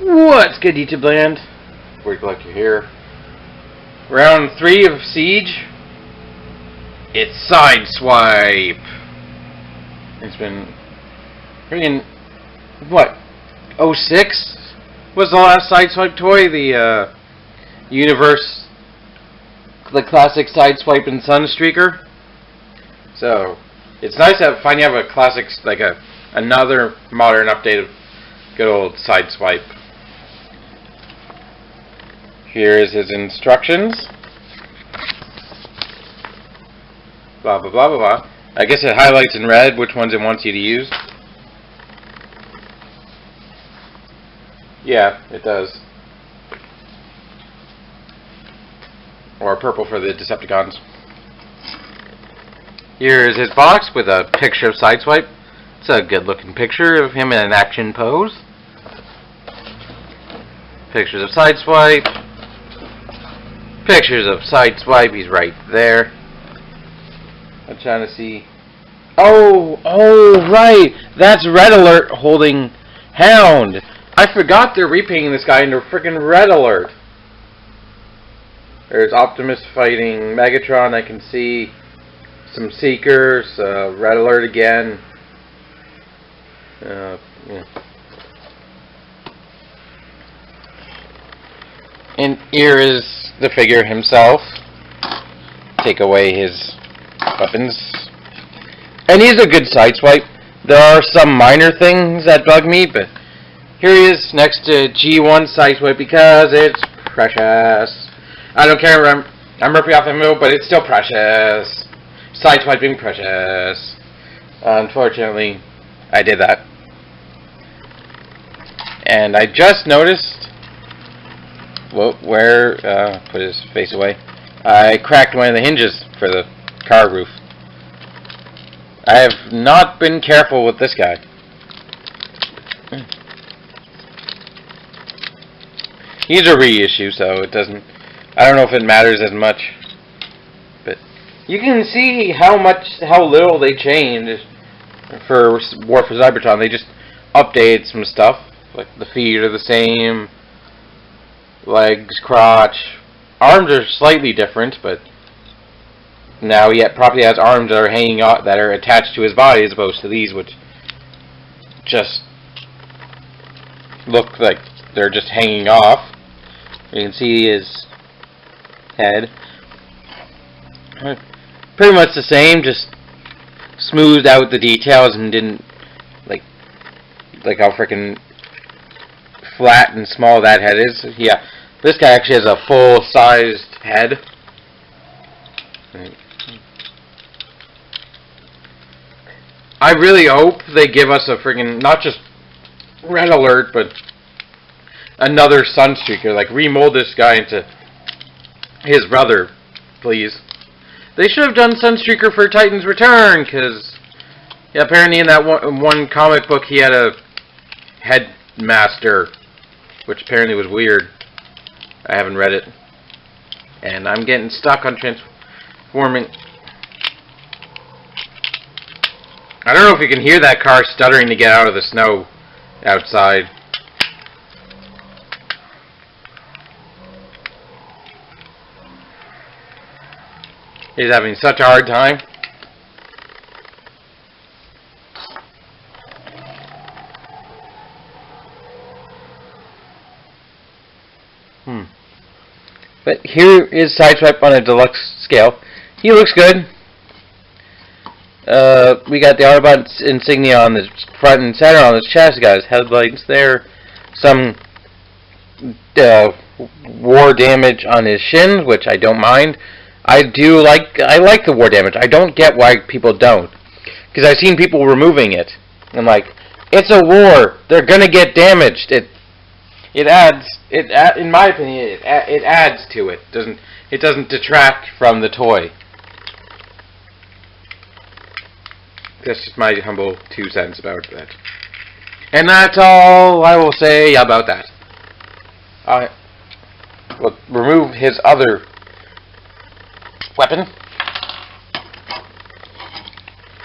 What's good, YouTube land? Word Collector here. Round 3 of Siege. It's Sideswipe. It's been freaking what? 06 was the last Sideswipe toy. The Universe, the classic Sideswipe and Sunstreaker. So it's nice to finally have a classic, like another modern update of good old Sideswipe. Here is his instructions. Blah, blah, blah, blah, blah. I guess it highlights in red which ones it wants you to use. Yeah, it does. Or purple for the Decepticons. Here is his box with a picture of Sideswipe. It's a good looking picture of him in an action pose. Pictures of Sideswipe. Pictures of Sideswipe, he's right there. I'm trying to see. Oh, right. That's Red Alert holding Hound. I forgot they're repainting this guy into freaking Red Alert. There's Optimus fighting Megatron. I can see some Seekers. Red Alert again. Yeah. And here is the figure himself. Take away his weapons. And he's a good Sideswipe. There are some minor things that bug me, but here he is next to G1 Sideswipe because it's precious. I don't care, I'm ripping off the middle, but it's still precious. Sideswipe being precious. Unfortunately, I did that. And I just noticed put his face away. I cracked one of the hinges for the car roof. I have not been careful with this guy. He's a reissue, so it doesn't. I don't know if it matters as much, but you can see how little they changed for War for Cybertron. They just updated some stuff, like the feet are the same. Legs, crotch, arms are slightly different, but now he probably has arms that are hanging out, that are attached to his body, as opposed to these, which just look like they're just hanging off. You can see his head, pretty much the same, just smoothed out the details and didn't like how freaking flat and small that head is. Yeah, this guy actually has a full-sized head. I really hope they give us a freaking, not just Red Alert, but another Sunstreaker. Like, remold this guy into his brother, please. They should have done Sunstreaker for Titan's Return, because yeah, apparently in that one comic book he had a headmaster, which apparently was weird. I haven't read it. And I'm getting stuck on transforming. I don't know if you can hear that car stuttering to get out of the snow outside. He's having such a hard time. But here is Sideswipe on a deluxe scale. He looks good. We got the Autobot insignia on the front and center on his chest. Got his headlights there. Some war damage on his shins, which I don't mind. I like the war damage. I don't get why people don't. Because I've seen people removing it. I'm like, it's a war. They're gonna get damaged. It adds, in my opinion, it adds to it. It doesn't detract from the toy. That's just my humble 2 cents about that. And that's all I will say about that. We'll remove his other weapon.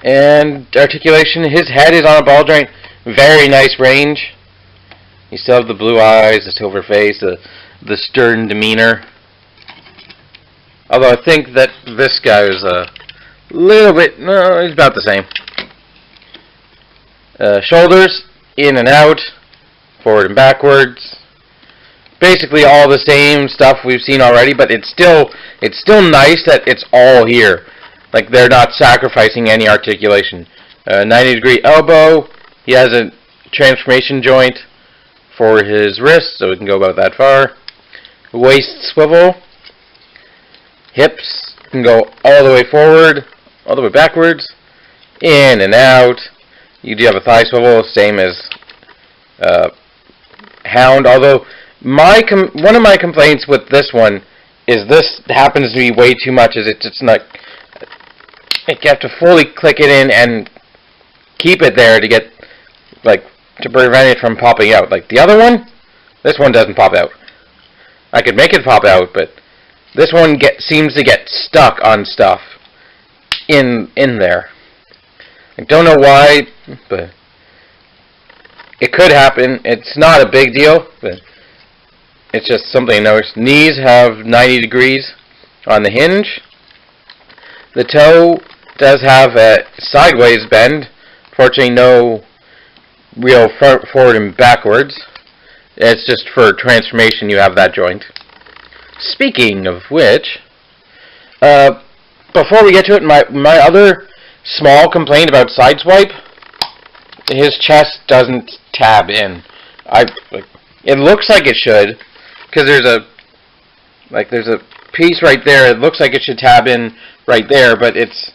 And articulation, his head is on a ball joint. Very nice range. You still have the blue eyes, the silver face, the stern demeanor. Although I think that this guy is a little bit, no, he's about the same. Shoulders, in and out, forward and backwards. Basically all the same stuff we've seen already, but it's still nice that it's all here. Like they're not sacrificing any articulation. 90-degree elbow. He has a transformation joint for his wrist, so we can go about that far. Waist swivel. Hips can go all the way forward, all the way backwards, in and out. You do have a thigh swivel, same as Hound. Although one of my complaints with this one is this happens to be way too much. Is it's not. You have to fully click it in and keep it there to get to prevent it from popping out. Like the other one, this one doesn't pop out. I could make it pop out, but this one seems to get stuck on stuff in there. I don't know why, but it could happen. It's not a big deal, but it's just something I noticed. Knees have 90 degrees on the hinge. The toe does have a sideways bend. Fortunately, no real forward and backwards. It's just for transformation you have that joint. Speaking of which, before we get to it, my other small complaint about Sideswipe, his chest doesn't tab in. It looks like it should, because there's a piece right there. It looks like it should tab in right there, but it's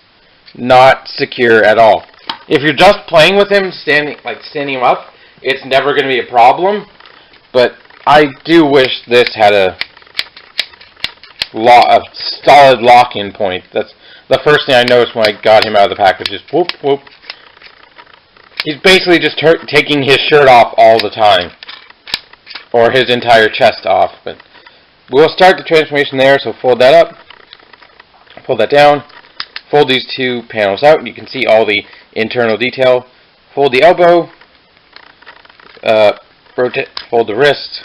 not secure at all. If you're just playing with him, standing him up, it's never going to be a problem. But I do wish this had a solid lock-in point. That's the first thing I noticed when I got him out of the package. Just whoop whoop. He's basically just taking his shirt off all the time, or his entire chest off. But we'll start the transformation there. So fold that up, fold that down, fold these two panels out. You can see all the internal detail. Fold the elbow, rotate, fold the wrist,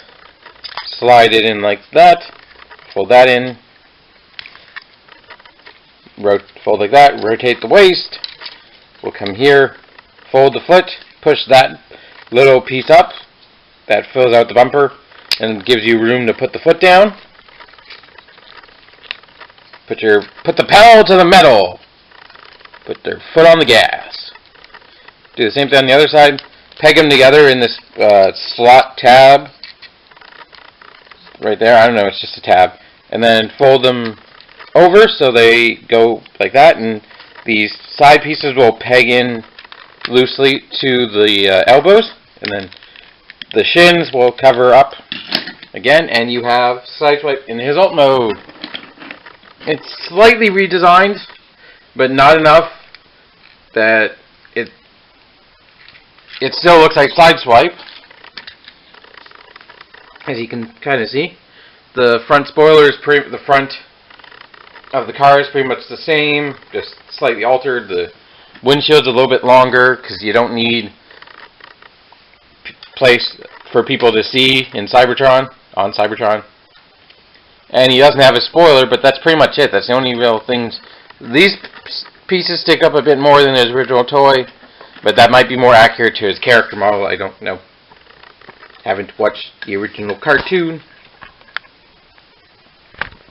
slide it in like that, fold that in, fold like that, rotate the waist. We'll come here, fold the foot, push that little piece up, that fills out the bumper and gives you room to put the foot down. Put the pedal to the metal. Put their foot on the gas. Do the same thing on the other side. Peg them together in this slot tab. Right there. I don't know. It's just a tab. And then fold them over so they go like that. And these side pieces will peg in loosely to the elbows. And then the shins will cover up again. And you have Sideswipe in his ult mode. It's slightly redesigned, but not enough that it still looks like Sideswipe, as you can kind of see. The front spoiler is the front of the car is pretty much the same, just slightly altered. The windshield's a little bit longer because you don't need place for people to see on Cybertron. And he doesn't have a spoiler, but that's pretty much it. That's the only real things. These pieces stick up a bit more than his original toy, but that might be more accurate to his character model. I don't know. Haven't watched the original cartoon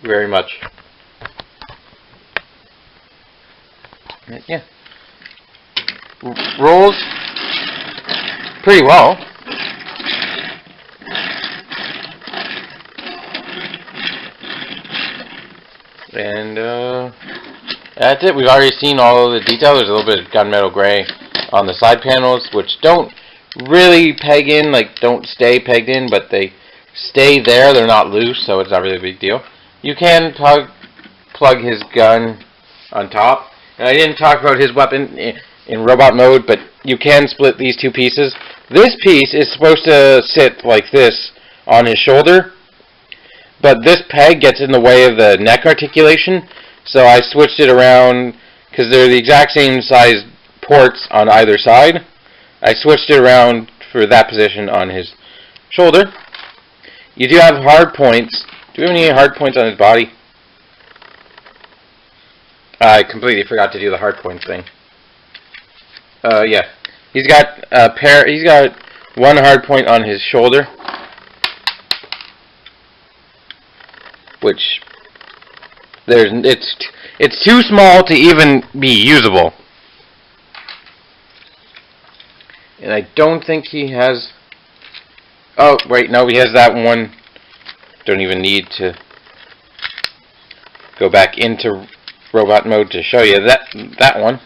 very much. Yeah. Rolls pretty well. And that's it. We've already seen all of the detail. There's a little bit of gunmetal gray on the side panels, which don't really peg in, like don't stay pegged in, but they stay there. They're not loose, so it's not really a big deal. You can plug his gun on top. And I didn't talk about his weapon in robot mode, but you can split these two pieces. This piece is supposed to sit like this on his shoulder, but this peg gets in the way of the neck articulation, so I switched it around because they're the exact same size ports on either side. I switched it around for that position on his shoulder. You do have hard points. Do we have any hard points on his body? I completely forgot to do the hard points thing. Yeah. He's got one hard point on his shoulder, which it's too small to even be usable. And I don't think he has... Oh, wait, no, he has that one. Don't even need to go back into robot mode to show you that one.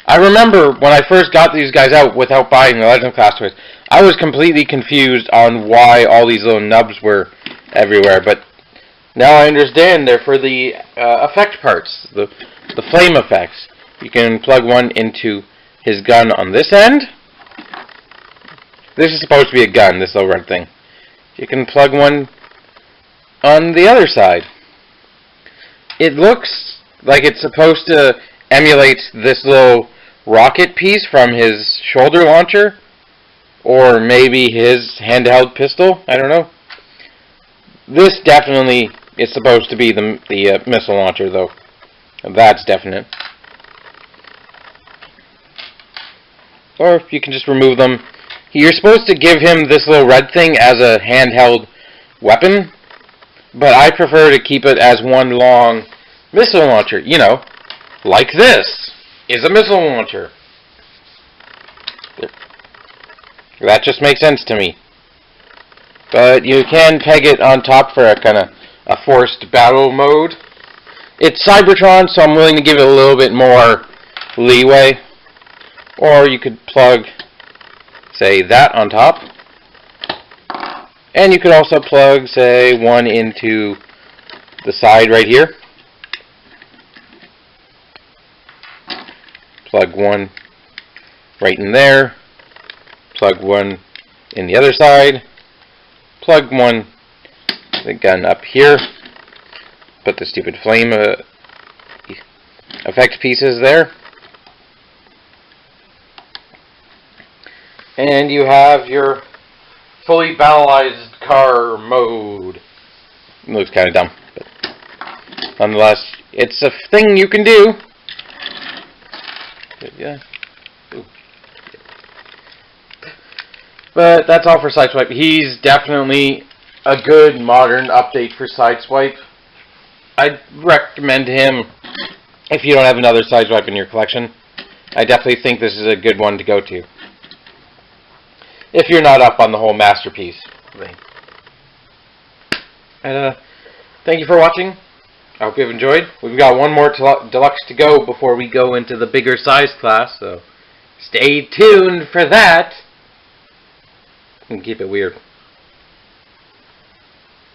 I remember when I first got these guys out without buying the Legend Class toys, I was completely confused on why all these little nubs were everywhere, but now I understand they're for the effect parts, the flame effects. You can plug one into his gun on this end. This is supposed to be a gun, this little red thing. You can plug one on the other side. It looks like it's supposed to emulate this little rocket piece from his shoulder launcher, or maybe his handheld pistol. I don't know. This definitely is supposed to be the missile launcher, though. That's definite. Or if you can just remove them. You're supposed to give him this little red thing as a handheld weapon, but I prefer to keep it as one long missile launcher. You know, like this is a missile launcher. That just makes sense to me. But you can peg it on top for a kind of a forced battle mode. It's Cybertron, so I'm willing to give it a little bit more leeway. Or you could plug, say, that on top. And you could also plug, say, one into the side right here. Plug one right in there. Plug one in the other side. Plug one, the gun up here. Put the stupid flame effect pieces there. And you have your fully battleized car mode. It looks kind of dumb, but nonetheless, it's a thing you can do. Yeah. Ooh. But that's all for Sideswipe. He's definitely a good modern update for Sideswipe. I'd recommend him if you don't have another Sideswipe in your collection. I definitely think this is a good one to go to, if you're not up on the whole masterpiece thing. And thank you for watching. I hope you've enjoyed. We've got one more deluxe to go before we go into the bigger size class, so stay tuned for that. And keep it weird.